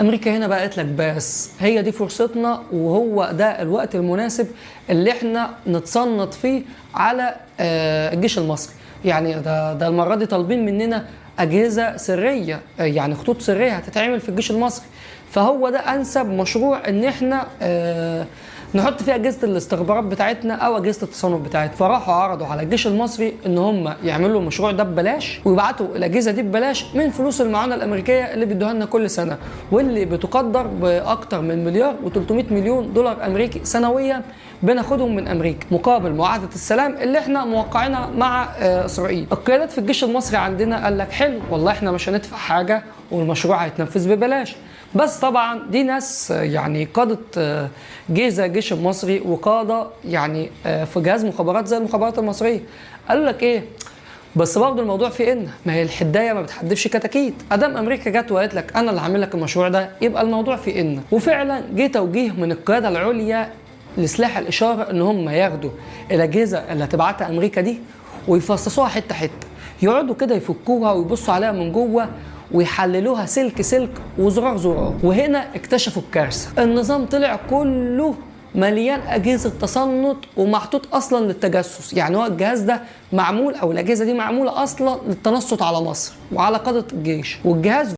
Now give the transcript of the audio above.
امريكا هنا بقى قالت لك بس هي دي فرصتنا، وهو ده الوقت المناسب اللي احنا نتصنت فيه على الجيش المصري. يعني ده المره دي طالبين مننا اجهزه سريه، يعني خطوط سريه هتتعمل في الجيش المصري. فهو ده انسب مشروع ان احنا نحط فيه اجهزه الاستخبارات بتاعتنا او اجهزه التصنت بتاعتنا. فراحوا عرضوا على الجيش المصري ان هم يعملوا المشروع ده ببلاش، ويبعتوا الاجهزه دي ببلاش من فلوس المعونه الامريكيه اللي بيدوها لنا كل سنه، واللي بتقدر باكثر من مليار و300 مليون دولار امريكي سنويا بناخدهم من امريكا مقابل معاهده السلام اللي احنا موقعينها مع اسرائيل. القيادات في الجيش المصري عندنا قال لك حلو والله احنا مش هندفع حاجه والمشروع هيتنفذ ببلاش. بس طبعا دي ناس يعني قادة جيزة الجيش المصري وقادة يعني في جهاز مخابرات زي المخابرات المصرية قالوا لك ايه، بس برضه الموضوع فيه ان ما هي الحدايه ما بتحدفش كتاكيت. ادام امريكا جت وقالت لك انا اللي هعمل لك المشروع ده يبقى الموضوع فيه ان. وفعلا جه توجيه من القياده العليا لسلاح الاشاره ان هم ياخدوا الاجهزه اللي هتبعتها امريكا دي ويفصصوها حته حته، يقعدوا كده يفكوها ويبصوا عليها من جوه ويحللوها سلك سلك وزرار زرار. وهنا اكتشفوا الكارثه، النظام طلع كله مليان اجهزه تصنت ومحطوط اصلا للتجسس. يعني هو الجهاز ده معمول او الاجهزه دي معموله اصلا للتنصت على مصر وعلى قاده الجيش، والجهاز